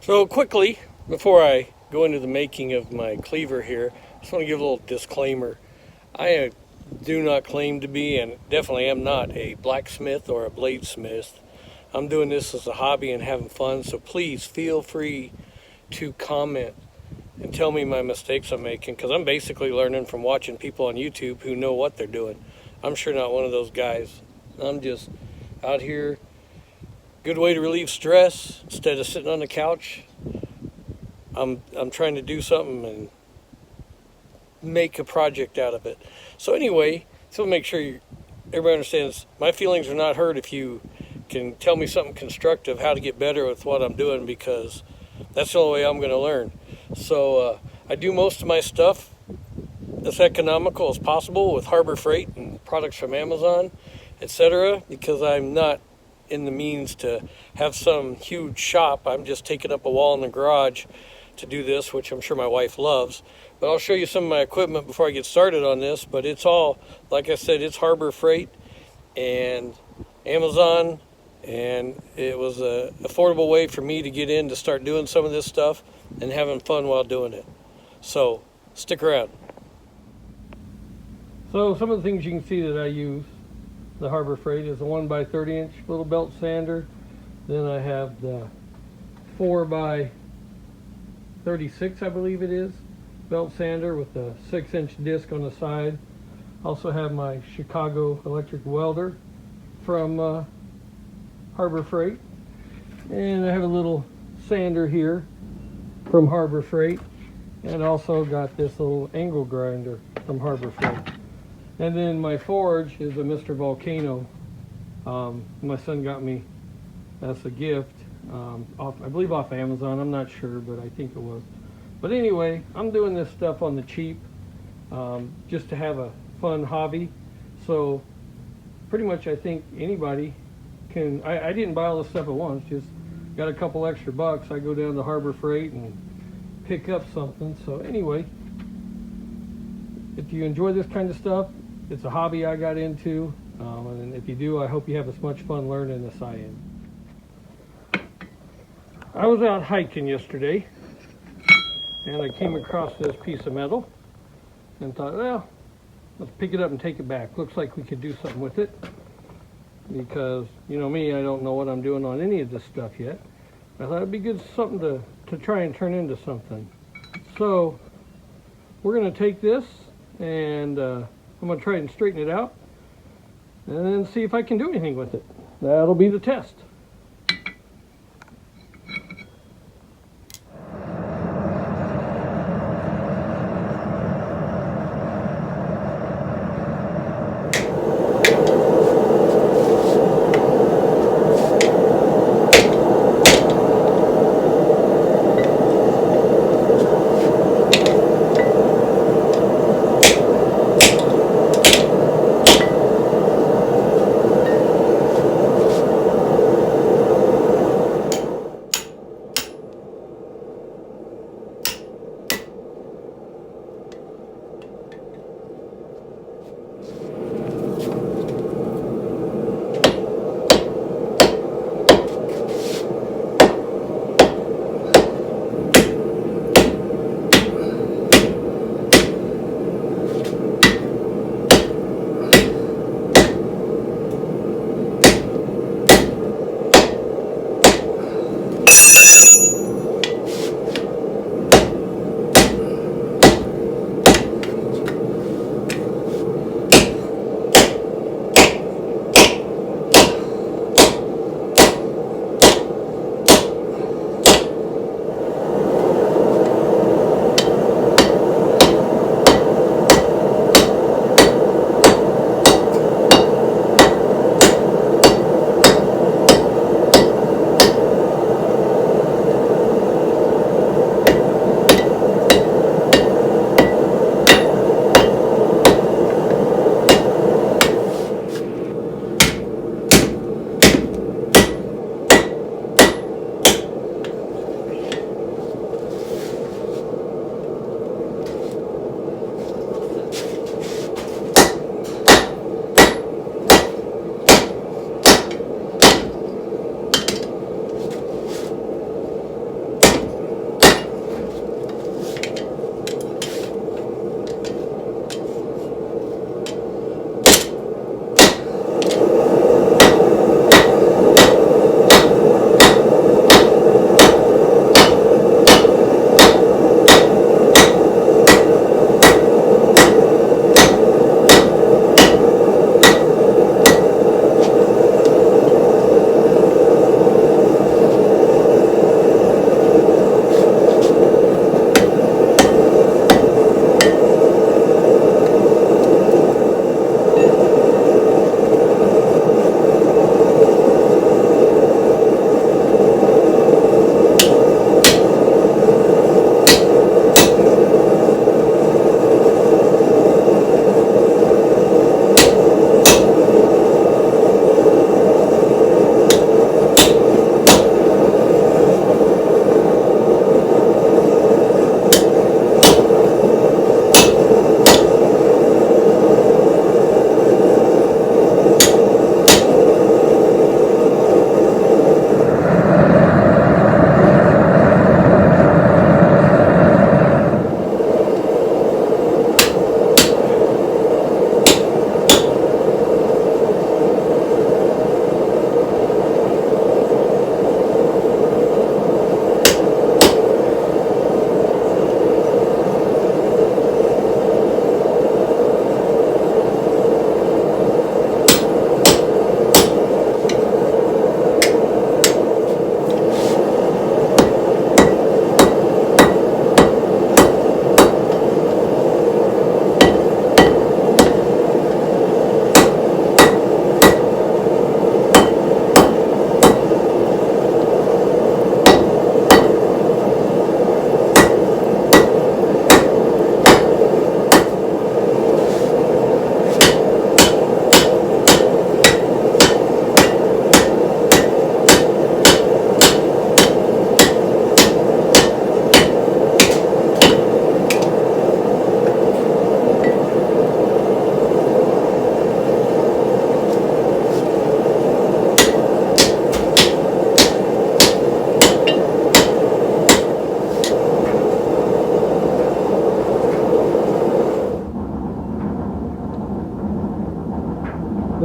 So quickly, before I go into the making of my cleaver here, I just want to give a little disclaimer. I do not claim to be, and definitely am not, a blacksmith or a bladesmith. I'm doing this as a hobby and having fun, so please feel free to comment and tell me my mistakes I'm making, because I'm basically learning from watching people on YouTube who know what they're doing. I'm sure not one of those guys. I'm just out here. Good way to relieve stress instead of sitting on the couch. I'm trying to do something and make a project out of it. So anyway, so make sure everybody understands my feelings are not hurt if you can tell me something constructive, how to get better with what I'm doing, because that's the only way I'm going to learn. So I do most of my stuff as economical as possible with Harbor Freight and products from Amazon, etc., because I'm not in the means to have some huge shop. I'm just taking up a wall in the garage to do this, which I'm sure my wife loves. But I'll show you some of my equipment before I get started on this. But it's all, like I said, it's Harbor Freight and Amazon, and it was an affordable way for me to get in to start doing some of this stuff and having fun while doing it. So stick around. So some of the things you can see that I use the Harbor Freight is a 1x30" little belt sander. Then I have the 4x36, I believe it is, belt sander with a 6" disc on the side. Also have my Chicago electric welder from Harbor Freight. And I have a little sander here from Harbor Freight. And also got this little angle grinder from Harbor Freight. And then my forge is a Mr. Volcano. My son got me as a gift, I believe off Amazon. I'm not sure, but I think it was. But anyway, I'm doing this stuff on the cheap, just to have a fun hobby. So pretty much I think anybody can, I didn't buy all this stuff at once, just got a couple extra bucks. I go down to Harbor Freight and pick up something. So anyway, if you enjoy this kind of stuff, it's a hobby I got into, and if you do, I hope you have as much fun learning as I am. I was out hiking yesterday, and I came across this piece of metal, and thought, well, let's pick it up and take it back. Looks like we could do something with it, because, you know me, I don't know what I'm doing on any of this stuff yet. I thought it'd be good something to try and turn into something. So, we're going to take this, and I'm going to try and straighten it out and then see if I can do anything with it. That'll be the test.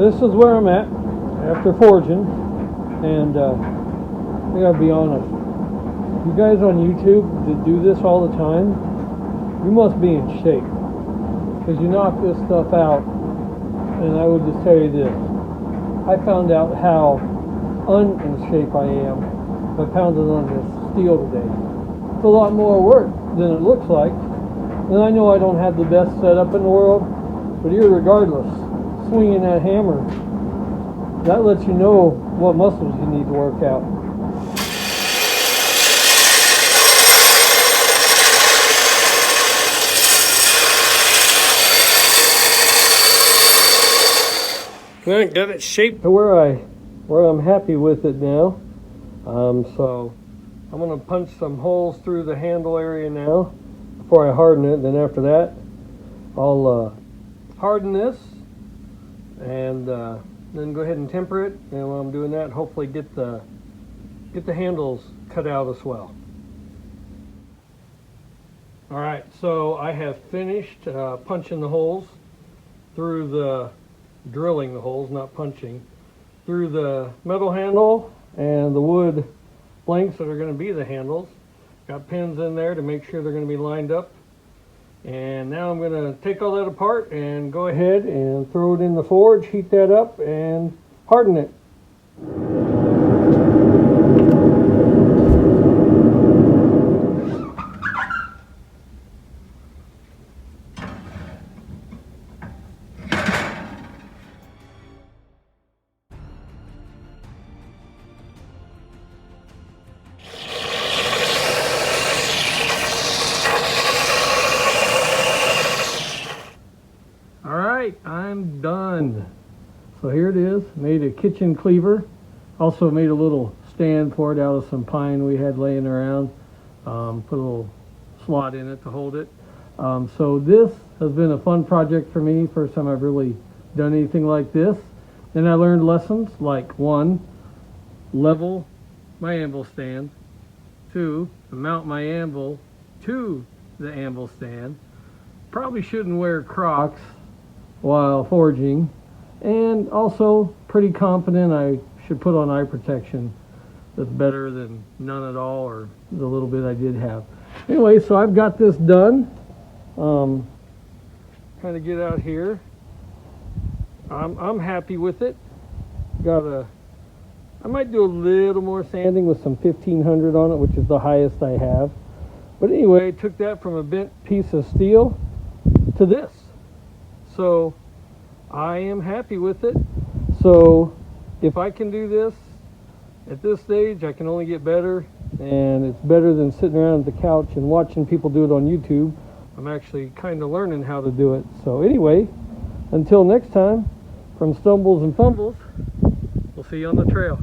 this is where I'm at after forging, and I gotta be honest, you guys on YouTube that do this all the time, you must be in shape, because you knock this stuff out. And I would just tell you this, I found out how in shape I am by pounding on this steel today. It's a lot more work than it looks like, and I know I don't have the best setup in the world, but irregardless, swinging that hammer, that lets you know what muscles you need to work out. Well, got it shaped To where I'm happy with it now. So I'm gonna punch some holes through the handle area now before I harden it. Then after that, I'll harden this and then go ahead and temper it. And while I'm doing that, hopefully get the handles cut out as well. All right, so I have finished punching the holes through drilling the holes, not punching, through the metal handle and the wood blanks that are going to be the handles. Got pins in there to make sure they're going to be lined up. And now I'm going to take all that apart and go ahead and throw it in the forge, heat that up, and harden it. I'm done. So here it is. Made a kitchen cleaver. Also made a little stand for it out of some pine we had laying around. Put a little slot in it to hold it. So this has been a fun project for me. First time I've really done anything like this. Then I learned lessons like 1, level my anvil stand. 2, mount my anvil to the anvil stand. Probably shouldn't wear Crocs while forging, and also pretty confident I should put on eye protection that's better than none at all, or the little bit I did have. Anyway, so I've got this done. Kind of get out here. I'm happy with it. I might do a little more sanding with some 1500 on it, which is the highest I have. But anyway, took that from a bent piece of steel to this. So I am happy with it. So if I can do this at this stage, I can only get better, and it's better than sitting around at the couch and watching people do it on YouTube. I'm actually kind of learning how to do it. So anyway, until next time, from Stumbles and Fumbles, we'll see you on the trail.